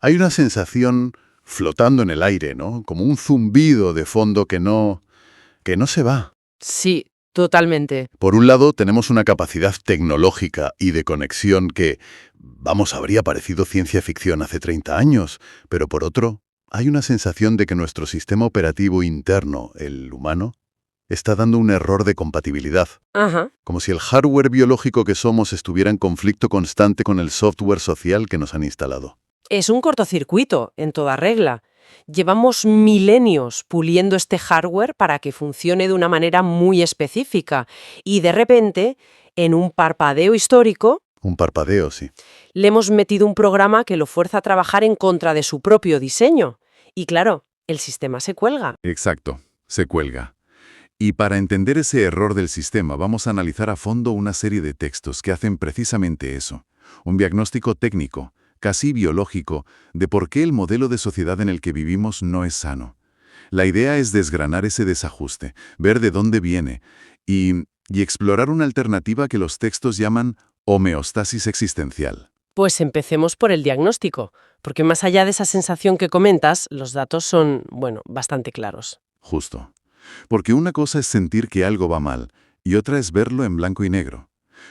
Hay una sensación flotando en el aire, ¿no? Como un zumbido de fondo que no se va. Sí, totalmente. Por un lado, tenemos una capacidad tecnológica y de conexión que, vamos, habría parecido ciencia ficción hace 30 años, pero por otro, hay una sensación de que nuestro sistema operativo interno, el humano, está dando un error de compatibilidad, Ajá. como si el hardware biológico que somos estuviera en conflicto constante con el software social que nos han instalado. Es un cortocircuito, en toda regla. Llevamos milenios puliendo este hardware para que funcione de una manera muy específica y de repente, en un parpadeo histórico, Un parpadeo, sí. le hemos metido un programa que lo fuerza a trabajar en contra de su propio diseño. Y claro, el sistema se cuelga. Exacto, se cuelga. Y para entender ese error del sistema, vamos a analizar a fondo una serie de textos que hacen precisamente eso. Un diagnóstico técnico, casi biológico, de por qué el modelo de sociedad en el que vivimos no es sano. La idea es desgranar ese desajuste, ver de dónde viene y explorar una alternativa que los textos llaman homeostasis existencial. Pues empecemos por el diagnóstico, porque más allá de esa sensación que comentas, los datos son, bueno, bastante claros. Justo. Porque una cosa es sentir que algo va mal y otra es verlo en blanco y negro.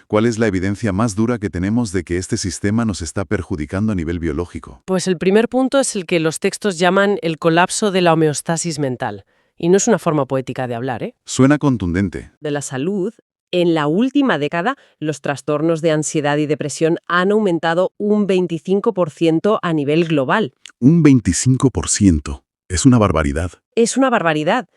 ¿Cuál es la evidencia más dura que tenemos de que este sistema nos está perjudicando a nivel biológico? Pues el primer punto es el que los textos llaman el colapso de la homeostasis mental. Y no es una forma poética de hablar, ¿eh? Suena contundente. De la salud, en la última década, los trastornos de ansiedad y depresión han aumentado un 25% a nivel global. Un 25%. Es una barbaridad. Es una barbaridad.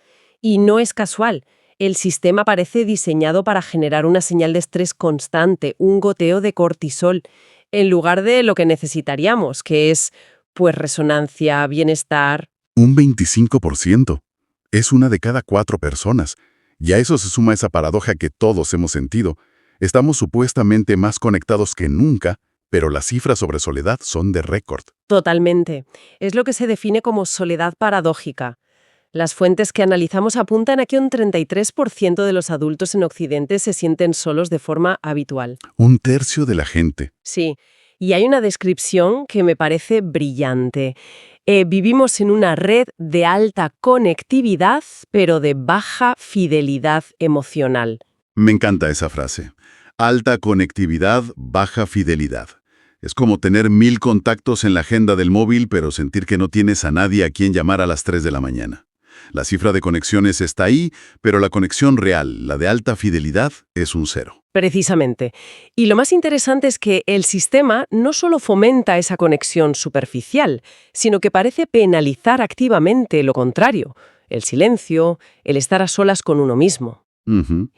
Y no es casual. El sistema parece diseñado para generar una señal de estrés constante, un goteo de cortisol, en lugar de lo que necesitaríamos, que es, pues, resonancia, bienestar. Un 25%. Es una de cada 4 personas. Y a eso se suma esa paradoja que todos hemos sentido. Estamos supuestamente más conectados que nunca, pero las cifras sobre soledad son de récord. Totalmente. Es lo que se define como soledad paradójica. Las fuentes que analizamos apuntan a que un 33% de los adultos en Occidente se sienten solos de forma habitual. Un tercio de la gente. Sí, y hay una descripción que me parece brillante. Vivimos en una red de alta conectividad, pero de baja fidelidad emocional. Me encanta esa frase. Alta conectividad, baja fidelidad. Es como tener 1000 contactos en la agenda del móvil, pero sentir que no tienes a nadie a quien llamar a las 3 de la mañana. La cifra de conexiones está ahí, pero la conexión real, la de alta fidelidad, es un 0. Precisamente. Y lo más interesante es que el sistema no solo fomenta esa conexión superficial, sino que parece penalizar activamente lo contrario, el silencio, el estar a solas con uno mismo.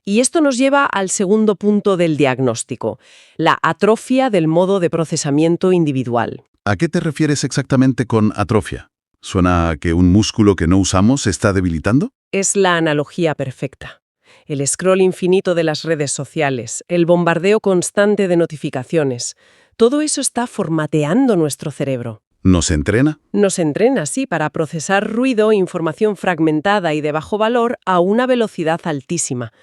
Y esto nos lleva al segundo punto del diagnóstico, la atrofia del modo de procesamiento individual. ¿A qué te refieres exactamente con atrofia? ¿Suena a que un músculo que no usamos se está debilitando? Es la analogía perfecta. El scroll infinito de las redes sociales, el bombardeo constante de notificaciones, todo eso está formateando nuestro cerebro. ¿Nos entrena? Nos entrena, sí, para procesar ruido, información fragmentada y de bajo valor a una velocidad altísima.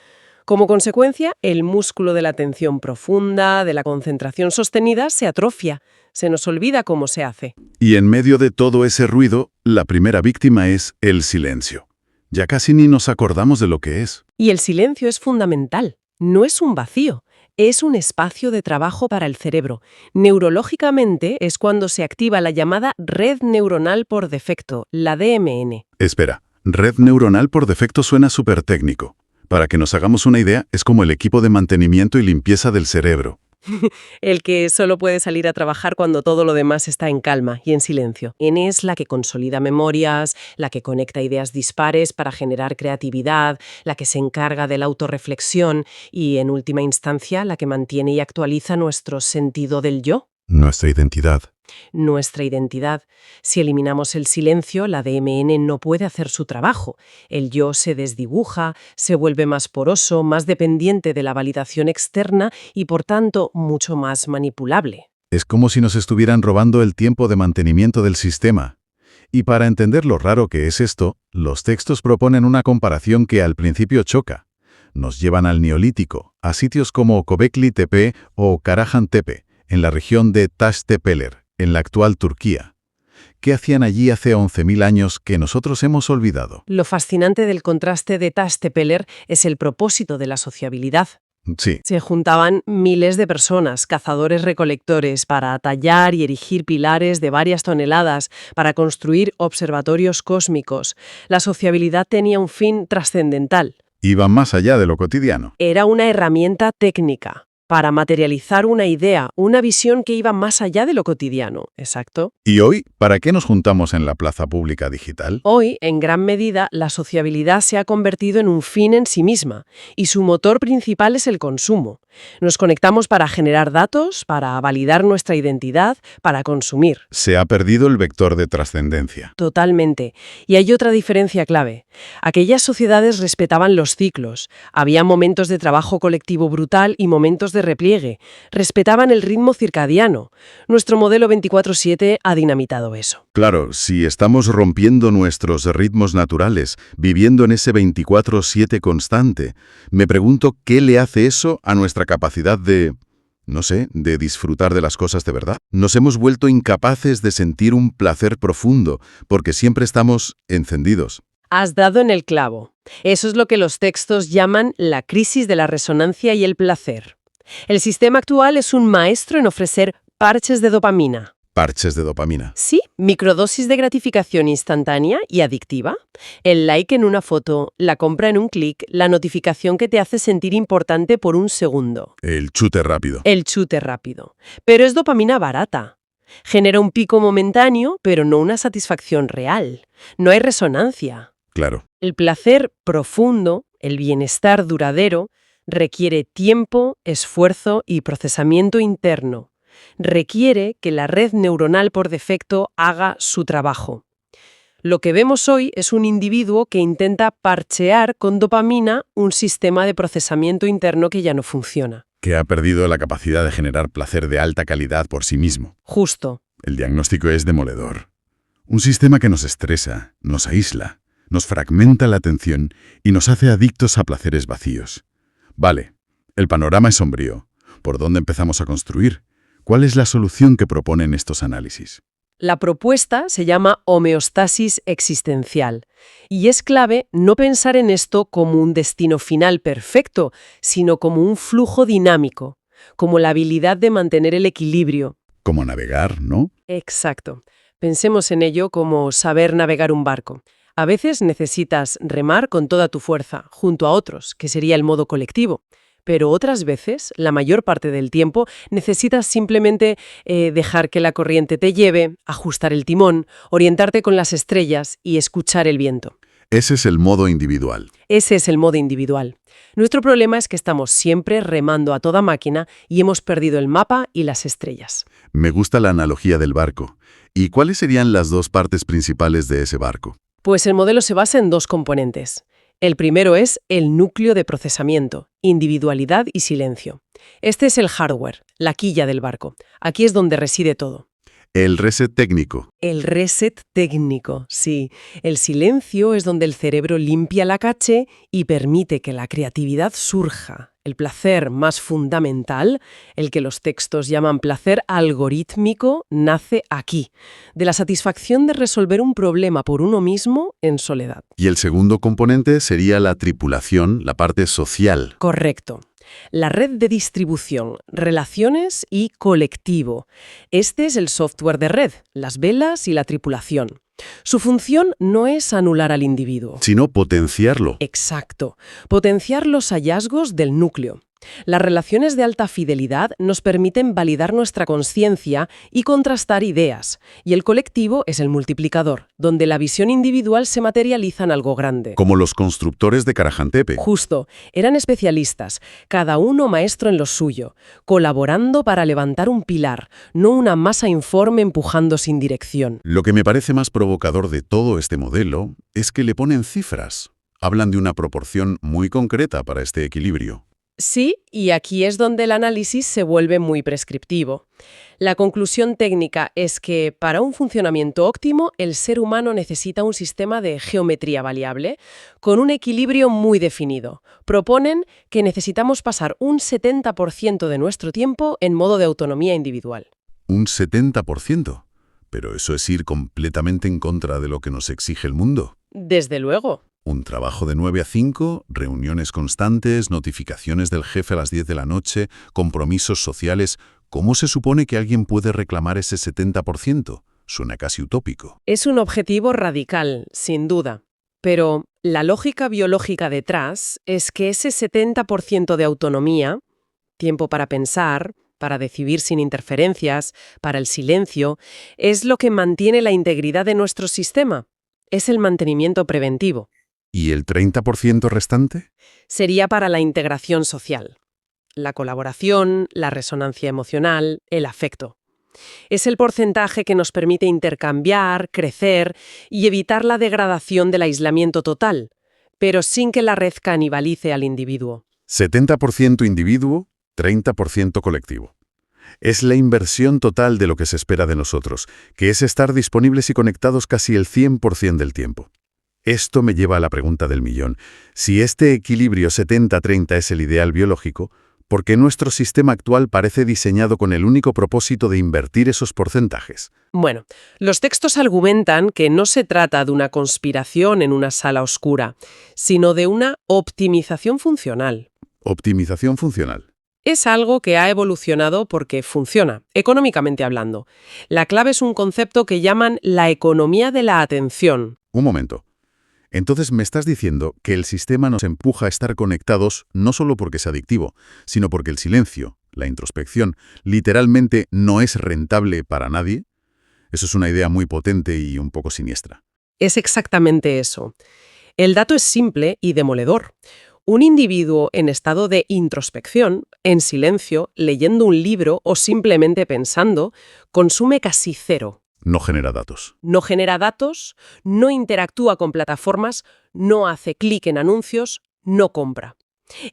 Como consecuencia, el músculo de la atención profunda, de la concentración sostenida, se atrofia. Se nos olvida cómo se hace. Y en medio de todo ese ruido, la primera víctima es el silencio. Ya casi ni nos acordamos de lo que es. Y el silencio es fundamental. No es un vacío. Es un espacio de trabajo para el cerebro. Neurológicamente es cuando se activa la llamada red neuronal por defecto, la DMN. Espera, red neuronal por defecto suena súper técnico. Para que nos hagamos una idea, es como el equipo de mantenimiento y limpieza del cerebro. El que solo puede salir a trabajar cuando todo lo demás está en calma y en silencio. Es la que consolida memorias, la que conecta ideas dispares para generar creatividad, la que se encarga de la autorreflexión y, en última instancia, la que mantiene y actualiza nuestro sentido del yo. Nuestra identidad. Nuestra identidad. Si eliminamos el silencio, la DMN no puede hacer su trabajo. El yo se desdibuja, se vuelve más poroso, más dependiente de la validación externa y, por tanto, mucho más manipulable. Es como si nos estuvieran robando el tiempo de mantenimiento del sistema. Y para entender lo raro que es esto, los textos proponen una comparación que al principio choca. Nos llevan al Neolítico, a sitios como Göbekli Tepe o Karahan Tepe, en la región de Taş Tepeler, en la actual Turquía. ¿Qué hacían allí hace 11.000 años que nosotros hemos olvidado? Lo fascinante del contraste de Tastepeller es el propósito de la sociabilidad. Sí, Se juntaban miles de personas, cazadores-recolectores, para tallar y erigir pilares de varias toneladas, para construir observatorios cósmicos. La sociabilidad tenía un fin trascendental. iban más allá de lo cotidiano. Era una herramienta técnica para materializar una idea, una visión que iba más allá de lo cotidiano. Exacto. ¿Y hoy, para qué nos juntamos en la plaza pública digital? Hoy, en gran medida, la sociabilidad se ha convertido en un fin en sí misma, y su motor principal es el consumo. Nos conectamos para generar datos, para validar nuestra identidad, para consumir. Se ha perdido el vector de trascendencia. Totalmente. Y hay otra diferencia clave. Aquellas sociedades respetaban los ciclos. Había momentos de trabajo colectivo brutal y momentos de repliegue. Respetaban el ritmo circadiano. Nuestro modelo 24/7 ha dinamitado eso. Claro, si estamos rompiendo nuestros ritmos naturales, viviendo en ese 24/7 constante, me pregunto qué le hace eso a nuestra capacidad de, no sé, de disfrutar de las cosas de verdad. Nos hemos vuelto incapaces de sentir un placer profundo, porque siempre estamos encendidos. Has dado en el clavo. Eso es lo que los textos llaman la crisis de la resonancia y el placer. El sistema actual es un maestro en ofrecer parches de dopamina. Parches de dopamina. Sí, microdosis de gratificación instantánea y adictiva. El like en una foto, la compra en un clic, la notificación que te hace sentir importante por un segundo. El chute rápido. El chute rápido. Pero es dopamina barata. Genera un pico momentáneo, pero no una satisfacción real. No hay resonancia. Claro. El placer profundo, el bienestar duradero, requiere tiempo, esfuerzo y procesamiento interno. Requiere que la red neuronal por defecto haga su trabajo. Lo que vemos hoy es un individuo que intenta parchear con dopamina un sistema de procesamiento interno que ya no funciona. Que ha perdido la capacidad de generar placer de alta calidad por sí mismo. Justo. El diagnóstico es demoledor. Un sistema que nos estresa, nos aísla, nos fragmenta la atención y nos hace adictos a placeres vacíos. Vale, el panorama es sombrío. ¿Por dónde empezamos a construir? ¿Cuál es la solución que proponen estos análisis? La propuesta se llama homeostasis existencial y es clave no pensar en esto como un destino final perfecto, sino como un flujo dinámico, como la habilidad de mantener el equilibrio. Como navegar, ¿no? Exacto. Pensemos en ello como saber navegar un barco. A veces necesitas remar con toda tu fuerza, junto a otros, que sería el modo colectivo. Pero otras veces, la mayor parte del tiempo, necesitas simplemente dejar que la corriente te lleve, ajustar el timón, orientarte con las estrellas y escuchar el viento. Ese es el modo individual. Ese es el modo individual. Nuestro problema es que estamos siempre remando a toda máquina y hemos perdido el mapa y las estrellas. Me gusta la analogía del barco. ¿Y cuáles serían las dos partes principales de ese barco? Pues el modelo se basa en dos componentes. El primero es el núcleo de procesamiento, individualidad y silencio. Este es el hardware, la quilla del barco. Aquí es donde reside todo. El reset técnico. El reset técnico, sí. El silencio es donde el cerebro limpia la caché y permite que la creatividad surja. El placer más fundamental, el que los textos llaman placer algorítmico, nace aquí, de la satisfacción de resolver un problema por uno mismo en soledad. Y el segundo componente sería la tripulación, la parte social. Correcto. La red de distribución, relaciones y colectivo. Este es el software de red, las velas y la tripulación. Su función no es anular al individuo. Sino potenciarlo. Exacto. Potenciar los hallazgos del núcleo. Las relaciones de alta fidelidad nos permiten validar nuestra conciencia y contrastar ideas, y el colectivo es el multiplicador, donde la visión individual se materializa en algo grande. Como los constructores de Karajantepe. Justo, eran especialistas, cada uno maestro en lo suyo, colaborando para levantar un pilar, no una masa informe empujando sin dirección. Lo que me parece más provocador de todo este modelo es que le ponen cifras. Hablan de una proporción muy concreta para este equilibrio. Sí, y aquí es donde el análisis se vuelve muy prescriptivo. La conclusión técnica es que para un funcionamiento óptimo, el ser humano necesita un sistema de geometría variable con un equilibrio muy definido. Proponen que necesitamos pasar un 70% de nuestro tiempo en modo de autonomía individual. ¿Un 70%? Pero eso es ir completamente en contra de lo que nos exige el mundo. Desde luego. Un trabajo de 9 a 5, reuniones constantes, notificaciones del jefe a las 10 de la noche, compromisos sociales. ¿Cómo se supone que alguien puede reclamar ese 70%? Suena casi utópico. Es un objetivo radical, sin duda. Pero la lógica biológica detrás es que ese 70% de autonomía, tiempo para pensar, para decidir sin interferencias, para el silencio, es lo que mantiene la integridad de nuestro sistema. Es el mantenimiento preventivo. ¿Y el 30% restante? Sería para la integración social, la colaboración, la resonancia emocional, el afecto. Es el porcentaje que nos permite intercambiar, crecer y evitar la degradación del aislamiento total, pero sin que la red canibalice al individuo. 70% individuo, 30% colectivo. Es la inversión total de lo que se espera de nosotros, que es estar disponibles y conectados casi el 100% del tiempo. Esto me lleva a la pregunta del millón. Si este equilibrio 70-30 es el ideal biológico, ¿por qué nuestro sistema actual parece diseñado con el único propósito de invertir esos porcentajes? Bueno, los textos argumentan que no se trata de una conspiración en una sala oscura, sino de una optimización funcional. Optimización funcional. Es algo que ha evolucionado porque funciona, económicamente hablando. La clave es un concepto que llaman la economía de la atención. Un momento. Entonces me estás diciendo que el sistema nos empuja a estar conectados no solo porque es adictivo, sino porque el silencio, la introspección, literalmente no es rentable para nadie. Eso es una idea muy potente y un poco siniestra. Es exactamente eso. El dato es simple y demoledor. Un individuo en estado de introspección, en silencio, leyendo un libro o simplemente pensando, consume casi cero. No genera datos. No genera datos, no interactúa con plataformas, no hace clic en anuncios, no compra.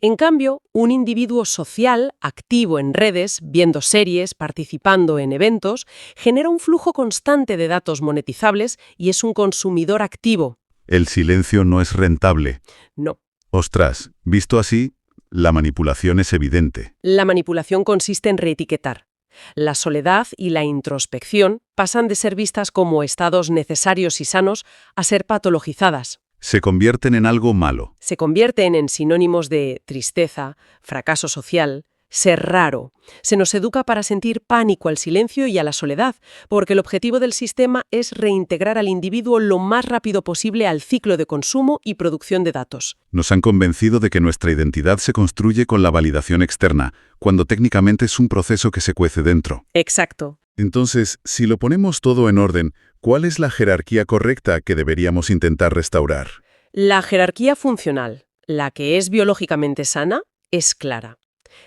En cambio, un individuo social, activo en redes, viendo series, participando en eventos, genera un flujo constante de datos monetizables y es un consumidor activo. El silencio no es rentable. No. Ostras, visto así, la manipulación es evidente. La manipulación consiste en reetiquetar. La soledad y la introspección pasan de ser vistas como estados necesarios y sanos a ser patologizadas. Se convierten en algo malo. Se convierten en sinónimos de tristeza, fracaso social, ser raro. Se nos educa para sentir pánico al silencio y a la soledad, porque el objetivo del sistema es reintegrar al individuo lo más rápido posible al ciclo de consumo y producción de datos. Nos han convencido de que nuestra identidad se construye con la validación externa, cuando técnicamente es un proceso que se cuece dentro. Exacto. Entonces, si lo ponemos todo en orden, ¿cuál es la jerarquía correcta que deberíamos intentar restaurar? La jerarquía funcional, la que es biológicamente sana, es clara.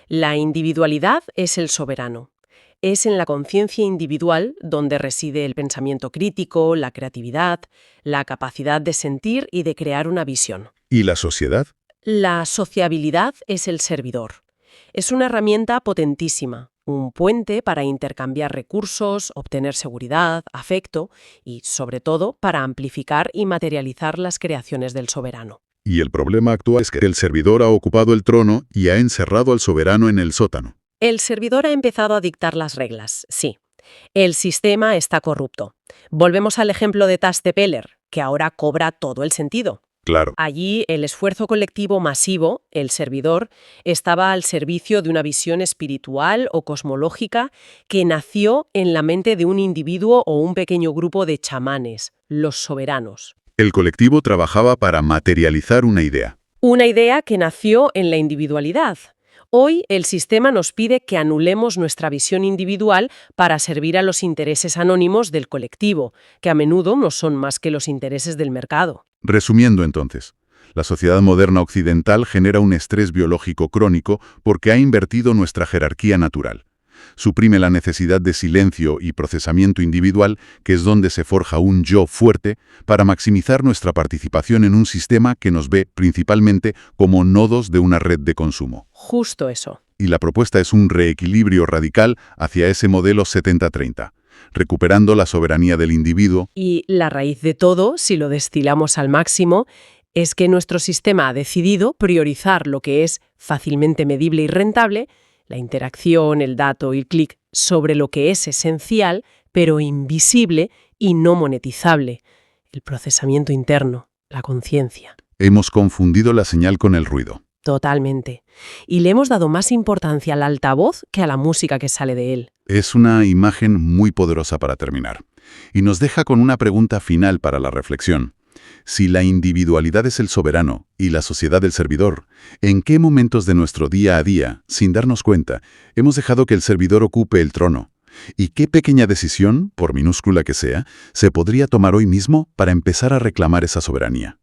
La individualidad es el soberano. Es en la conciencia individual donde reside el pensamiento crítico, la creatividad, la capacidad de sentir y de crear una visión. ¿Y la sociedad? La sociabilidad es el servidor. Es una herramienta potentísima, un puente para intercambiar recursos, obtener seguridad, afecto y, sobre todo, para amplificar y materializar las creaciones del soberano. Y el problema actual es que el servidor ha ocupado el trono y ha encerrado al soberano en el sótano. El servidor ha empezado a dictar las reglas, sí. El sistema está corrupto. Volvemos al ejemplo de Taz de Peller, que ahora cobra todo el sentido. Claro. Allí, el esfuerzo colectivo masivo, el servidor, estaba al servicio de una visión espiritual o cosmológica que nació en la mente de un individuo o un pequeño grupo de chamanes, los soberanos. El colectivo trabajaba para materializar una idea. Una idea que nació en la individualidad. Hoy, el sistema nos pide que anulemos nuestra visión individual para servir a los intereses anónimos del colectivo, que a menudo no son más que los intereses del mercado. Resumiendo entonces, la sociedad moderna occidental genera un estrés biológico crónico porque ha invertido nuestra jerarquía natural. Suprime la necesidad de silencio y procesamiento individual, que es donde se forja un yo fuerte, para maximizar nuestra participación en un sistema que nos ve principalmente como nodos de una red de consumo. Justo eso. Y la propuesta es un reequilibrio radical hacia ese modelo 70-30. Recuperando la soberanía del individuo. Y la raíz de todo, si lo destilamos al máximo, es que nuestro sistema ha decidido priorizar lo que es fácilmente medible y rentable, la interacción, el dato y el clic, sobre lo que es esencial, pero invisible y no monetizable: el procesamiento interno, la conciencia. Hemos confundido la señal con el ruido. Totalmente. Y le hemos dado más importancia al altavoz que a la música que sale de él. Es una imagen muy poderosa para terminar. Y nos deja con una pregunta final para la reflexión. Si la individualidad es el soberano y la sociedad el servidor, ¿en qué momentos de nuestro día a día, sin darnos cuenta, hemos dejado que el servidor ocupe el trono? ¿Y qué pequeña decisión, por minúscula que sea, se podría tomar hoy mismo para empezar a reclamar esa soberanía?